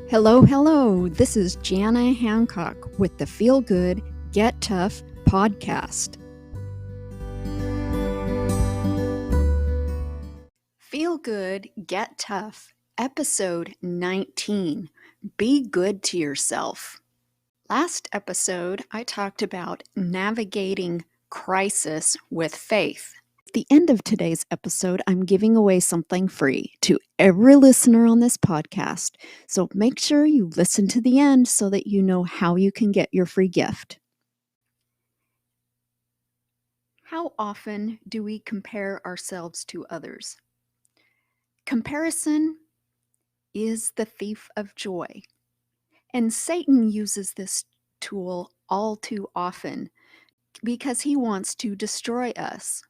Hello, hello. This is Jana Hancock with the Feel Good, Get Tough podcast. Feel Good, Get Tough, episode 19. Be good to yourself. Last episode, I talked about navigating crisis with faith. At the end of today's episode, I'm giving away something free to every listener on this podcast. So make sure you listen to the end so that you know how you can get your free gift. How often do we compare ourselves to others? Comparison is the thief of joy. And Satan uses this tool all too often because he wants to destroy us.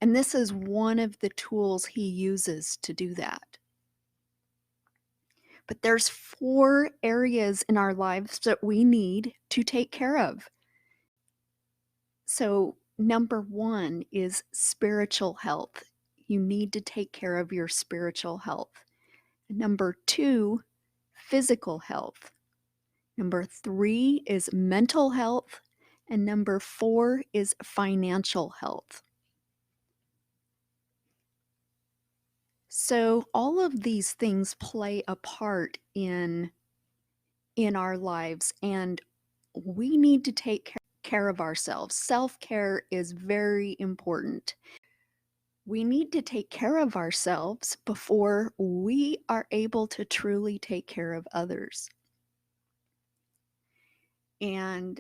And this is one of the tools he uses to do that. But there's 4 areas in our lives that we need to take care of. So, number 1 is spiritual health. You need to take care of your spiritual health. Number 2, physical health. Number 3 is mental health. And number 4 is financial health. So all of these things play a part in our lives, and we need to take care of ourselves. Self-care is very important. We need to take care of ourselves before we are able to truly take care of others. And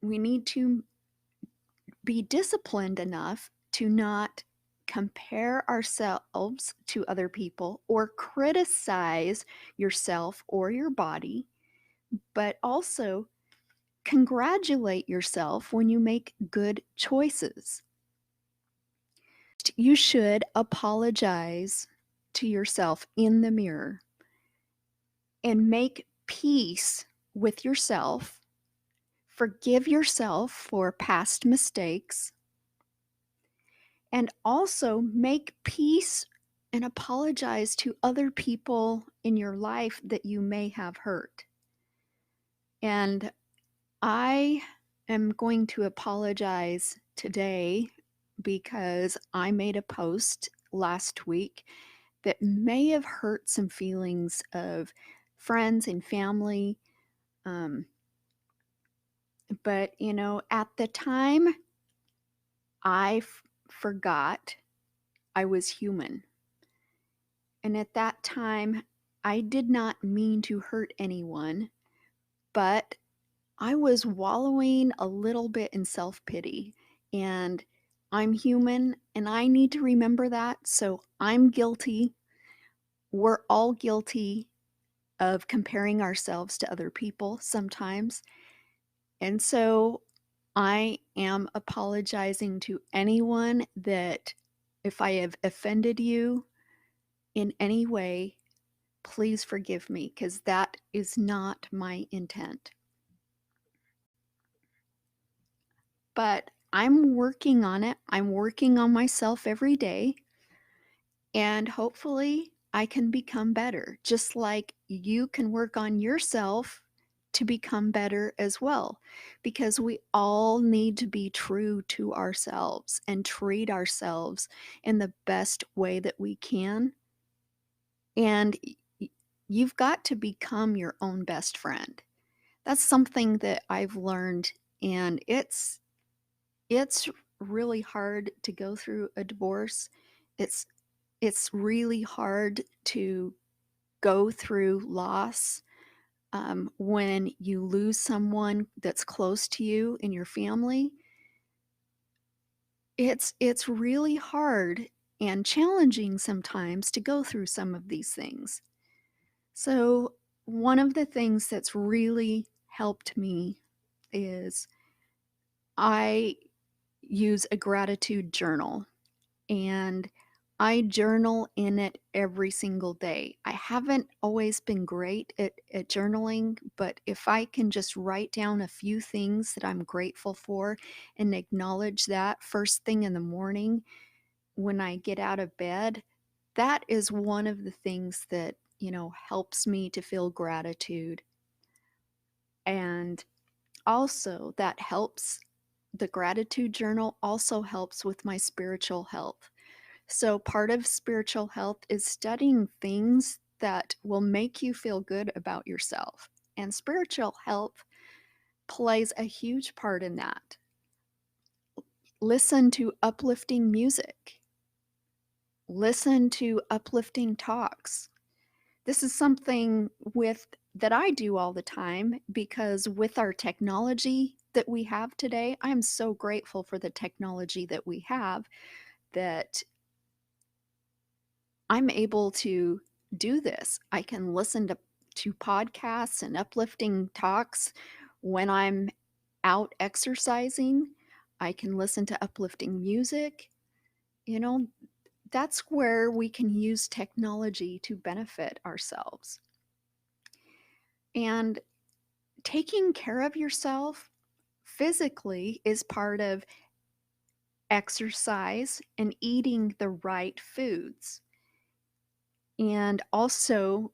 we need to be disciplined enough to not compare ourselves to other people or criticize yourself or your body, but also congratulate yourself when you make good choices. You should apologize to yourself in the mirror and make peace with yourself. Forgive yourself for past mistakes. And also make peace and apologize to other people in your life that you may have hurt. And I am going to apologize today because I made a post last week that may have hurt some feelings of friends and family. But, at the time, I forgot I was human. And at that time, I did not mean to hurt anyone, but I was wallowing a little bit in self-pity. And I'm human, and I need to remember that. So I'm guilty. We're all guilty of comparing ourselves to other people sometimes. And so I am apologizing to anyone that if I have offended you in any way, please forgive me, because that is not my intent. But I'm working on it. I'm working on myself every day. And hopefully I can become better, just like you can work on yourself to become better as well, because we all need to be true to ourselves and treat ourselves in the best way that we can. And you've got to become your own best friend. That's something that I've learned, and it's really hard to go through a divorce. It's really hard to go through loss when you lose someone that's close to you in your family. It's really hard and challenging sometimes to go through some of these things. So one of the things that's really helped me is I use a gratitude journal, and I journal in it every single day. I haven't always been great at journaling, but if I can just write down a few things that I'm grateful for and acknowledge that first thing in the morning when I get out of bed, that is one of the things that helps me to feel gratitude. And also, the gratitude journal also helps with my spiritual health. So, part of spiritual health is studying things that will make you feel good about yourself. And spiritual health plays a huge part in that. Listen to uplifting music, listen to uplifting talks. This is something with that I do all the time because with our technology that we have today, I'm so grateful for the technology that we have, that I'm able to do this. I can listen to podcasts and uplifting talks when I'm out exercising. I can listen to uplifting music. You know, that's where we can use technology to benefit ourselves. And taking care of yourself physically is part of exercise and eating the right foods. And also,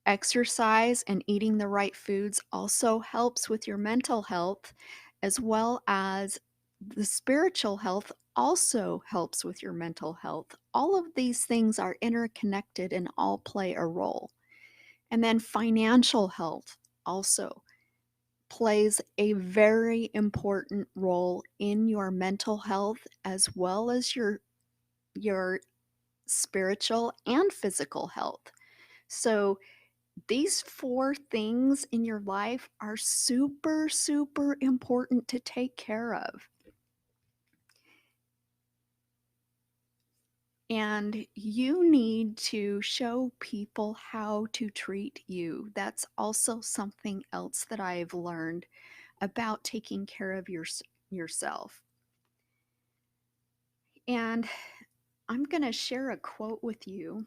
exercise and eating the right foods also helps with your mental health, as well as the spiritual health also helps with your mental health. All of these things are interconnected and all play a role. And then financial health also plays a very important role in your mental health, as well as your spiritual and physical health. So these four things in your life are super, super important to take care of. And you need to show people how to treat you. That's also something else that I've learned about taking care of yourself. And I'm going to share a quote with you.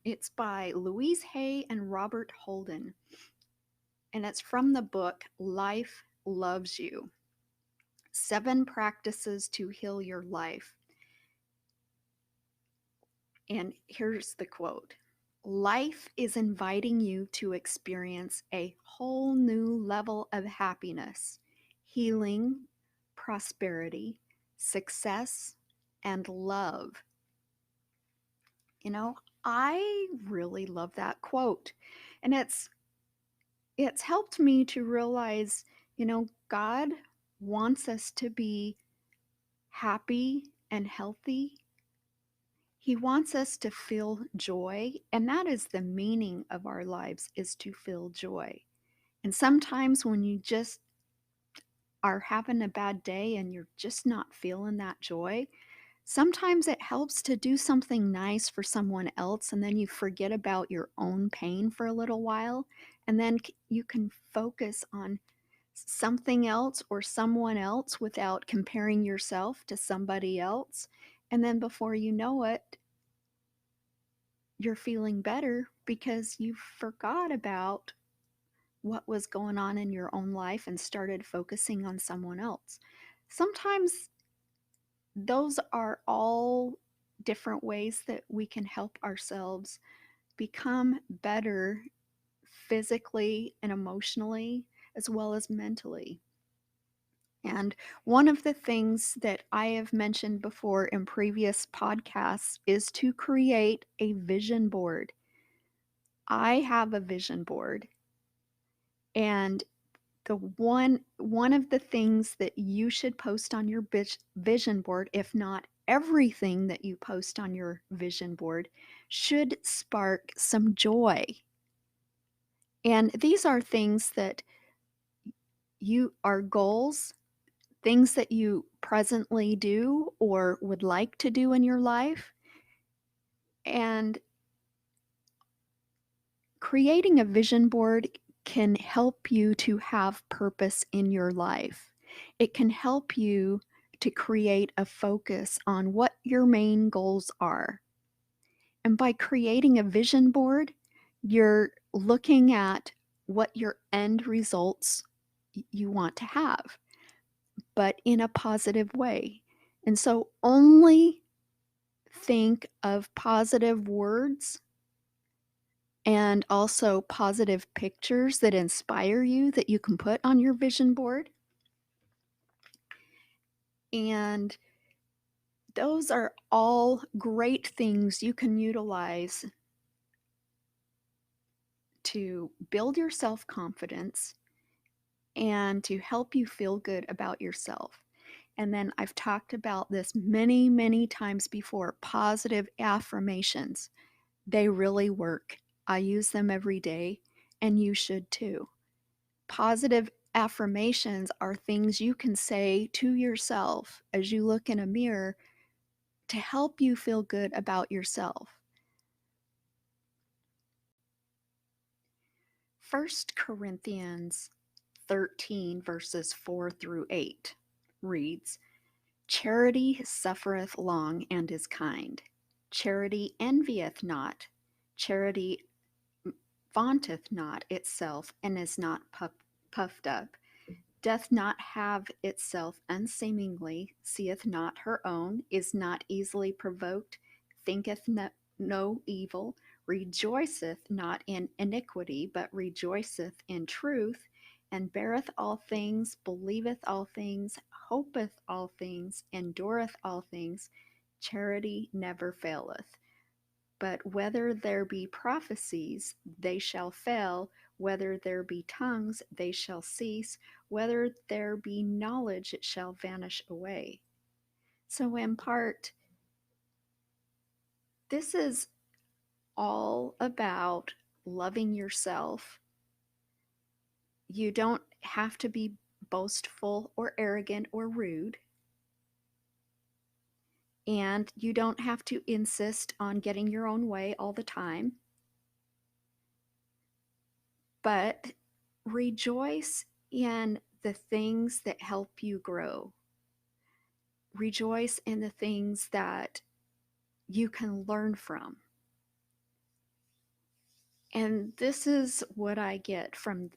It's by Louise Hay and Robert Holden, and it's from the book Life Loves You: 7 Practices to Heal Your Life. And here's the quote: Life is inviting you to experience a whole new level of happiness, healing, prosperity, success, and love. You know, I really love that quote. And it's helped me to realize, God wants us to be happy and healthy. He wants us to feel joy, and that is the meaning of our lives, is to feel joy. And sometimes when you just are having a bad day and you're just not feeling that joy, sometimes it helps to do something nice for someone else, and then you forget about your own pain for a little while, and then you can focus on something else or someone else without comparing yourself to somebody else. And then before you know it, you're feeling better because you forgot about what was going on in your own life and started focusing on someone else. Sometimes those are all different ways that we can help ourselves become better physically and emotionally, as well as mentally. And one of the things that I have mentioned before in previous podcasts is to create a vision board. I have a vision board, and the one of the things that you should post on your vision board, if not everything that you post on your vision board, should spark some joy. And these are things that you are goals, things that you presently do or would like to do in your life. And creating a vision board can help you to have purpose in your life. It can help you to create a focus on what your main goals are. And by creating a vision board, you're looking at what your end results you want to have, but in a positive way. And so only think of positive words and also positive pictures that inspire you that you can put on your vision board. And those are all great things you can utilize to build your self-confidence and to help you feel good about yourself. And then I've talked about this many, many times before, positive affirmations. They really work. I use them every day, and you should too. Positive affirmations are things you can say to yourself as you look in a mirror to help you feel good about yourself. 1 Corinthians 13, verses 4 through 8 reads, "Charity suffereth long and is kind. Charity envieth not. Charity vaunteth not itself and is not puffed up, doth not have itself unseemingly, seeth not her own, is not easily provoked, thinketh no evil, rejoiceth not in iniquity, but rejoiceth in truth, and beareth all things, believeth all things, hopeth all things, endureth all things. Charity never faileth. But whether there be prophecies, they shall fail. Whether there be tongues, they shall cease. Whether there be knowledge, it shall vanish away." So, in part, this is all about loving yourself. You don't have to be boastful or arrogant or rude. And you don't have to insist on getting your own way all the time. But rejoice in the things that help you grow. Rejoice in the things that you can learn from. And this is what I get from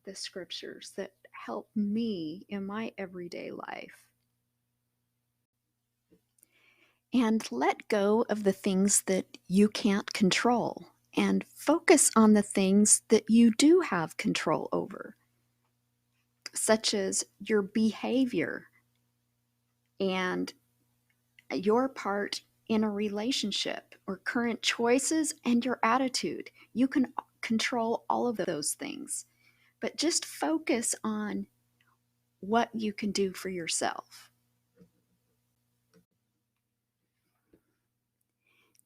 the scriptures that help me in my everyday life. And let go of the things that you can't control and focus on the things that you do have control over, such as your behavior and your part in a relationship or current choices and your attitude. You can control all of those things, but just focus on what you can do for yourself.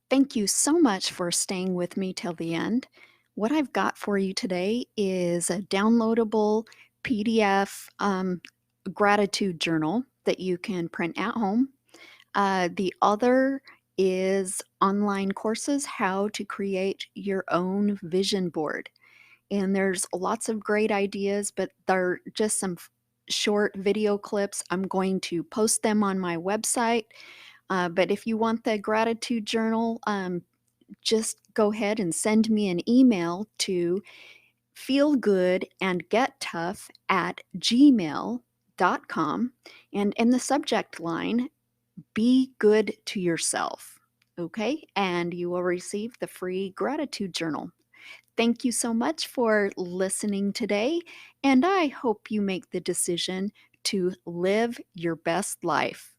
Thank you so much for staying with me till the end. What I've got for you today is a downloadable PDF gratitude journal that you can print at home. The other is online courses, how to create your own vision board. And there's lots of great ideas, but they're just some short video clips. I'm going to post them on my website. But if you want the gratitude journal, just go ahead and send me an email to feelgoodandgettough@gmail.com. And in the subject line, "Be good to yourself." Okay? And you will receive the free gratitude journal. Thank you so much for listening today, and I hope you make the decision to live your best life.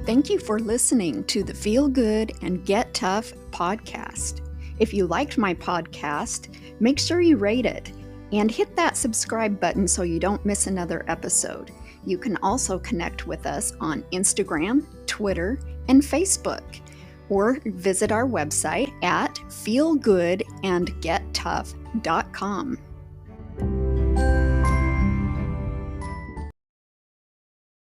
Thank you for listening to the Feel Good and Get Tough podcast. If you liked my podcast, make sure you rate it and hit that subscribe button so you don't miss another episode. You can also connect with us on Instagram, Twitter, and Facebook, or visit our website at feelgoodandgettough.com.